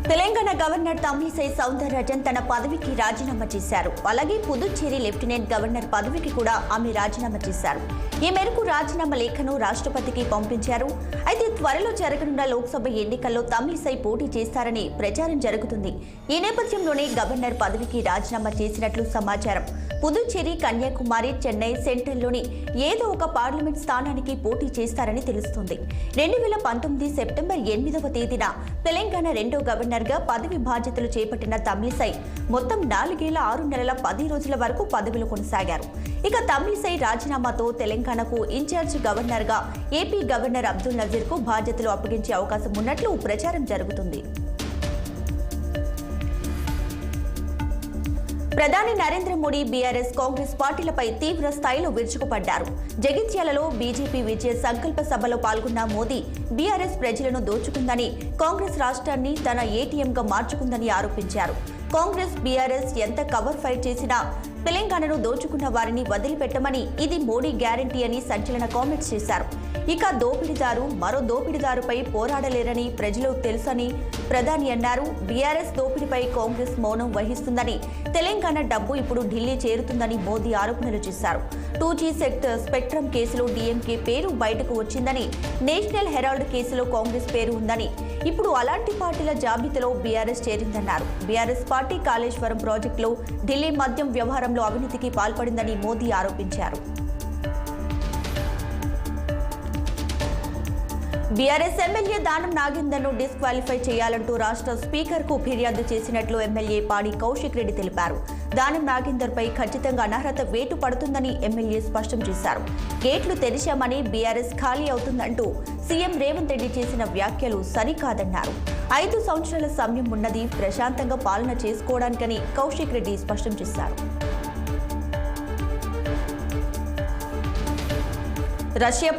Telangana governor Tamilisai Soundararajan తన పదవికి రాజీనామా చేశారు. అలాగే పుదుచ్చేరి లెఫ్టినెంట్ గవర్నర్ పదవికి కూడా ఆమె రాజీనామా చేశారు. ఈ మేరకు రాజీనామా లేఖను రాష్ట్రపతికి పంపించారు. అయితే త్వరలో జరగనున్న లోక్సభ ఎన్నికల్లో తమిళిసై పోటీ చేస్తారని ప్రచారం జరుగుతుంది. ఈ నేపథ్యంలోనే గవర్నర్ పదవికి రాజీనామా చేసినట్లు సమాచారం. పుదుచ్చేరి, కన్యాకుమారి, చెన్నై సెంట్రల్లోని ఏదో ఒక పార్లమెంట్ స్థానానికి పోటీ చేస్తారని తెలుస్తోంది. 2019 సెప్టెంబర్ 8వ తేదీన తెలంగాణ రెండో గవర్నర్గా పదవి బాధ్యతలు చేపట్టిన తమిళిసై మొత్తం 4 ఏళ్ల 6 నెలల 10 రోజుల వరకు పదవిలో కొనసాగారు. ఇక తమిళిసై రాజీనామాతో తెలంగాణకు ఇన్ఛార్జ్ గవర్నర్గా ఏపీ గవర్నర్ అబ్దుల్ నజీర్కు బాధ్యతలు అప్పగించే అవకాశం ఉన్నట్లు ప్రచారం జరుగుతుంది. ప్రధాని నరేంద్ర మోడీ బీఆర్ఎస్, కాంగ్రెస్ పార్టీలపై తీవ్ర స్థాయిలో విరుచుకుపడ్డారు. జగిత్యాలలో బీజేపీ విజయ సంకల్ప సభలో పాల్గొన్న మోదీ బీఆర్ఎస్ ప్రజలను దోచుకుందని, కాంగ్రెస్ రాష్ట్రాన్ని తన ఏటీఎంగా మార్చుకుందని ఆరోపించారు. కాంగ్రెస్, బీఆర్ఎస్ ఎంత కవర్ ఫైట్ చేసినా తెలంగాణను దోచుకున్న వారిని వదిలిపెట్టమని, ఇది మోడీ గ్యారంటీ అని సంచలన కామెంట్స్ చేశారు. ఇక దోపిడీదారు మరో దోపిడీదారుపై పోరాడలేరని ప్రజలు తెలుసని ప్రధాని అన్నారు. బీఆర్ఎస్ దోపిడీపై కాంగ్రెస్ మౌనం వహిస్తుందని, తెలంగాణ డబ్బు ఇప్పుడు ఢిల్లీ చేరుతుందని మోదీ ఆరోపణలు చేశారు. 2G స్పెక్ట్రమ్ కేసులో డీఎంకే పేరు బయటకు వచ్చిందని, నేషనల్ హెరాల్డ్ కేసులో కాంగ్రెస్ పేరు ఉందని, ఇప్పుడు అలాంటి పార్టీల జాబితాలో బీఆర్ఎస్ చేరిందన్నారు. బీఆర్ఎస్ పార్టీ కాళేశ్వరం ప్రాజెక్టులో ఢిల్లీ మద్యం వ్యవహారంలో అవినీతికి పాల్పడిందని మోదీ ఆరోపించారు. బీఆర్ఎస్ ఎమ్మెల్యే దానం నాగేందర్ను డిస్క్వాలిఫై చేయాలంటూ రాష్ట్ర స్పీకర్కు ఫిర్యాదు చేసినట్లు ఎమ్మెల్యే పాడి కౌశిక్ రెడ్డి తెలిపారు. దానం నాగేందర్పై ఖచ్చితంగా అనర్హత వేటు పడుతుందని ఎమ్మెల్యే స్పష్టం చేశారు. గేట్లు తెరిచామని బీఆర్ఎస్ ఖాళీ అవుతుందంటూ సీఎం రేవంత్ రెడ్డి చేసిన వ్యాఖ్యలు సరికాదన్నారు. 5 సంవత్సరాల సమయం ఉన్నది ప్రశాంతంగా పాలన చేసుకోవడానికని కౌశిక్ రెడ్డి స్పష్టం చేశారు. రష్యా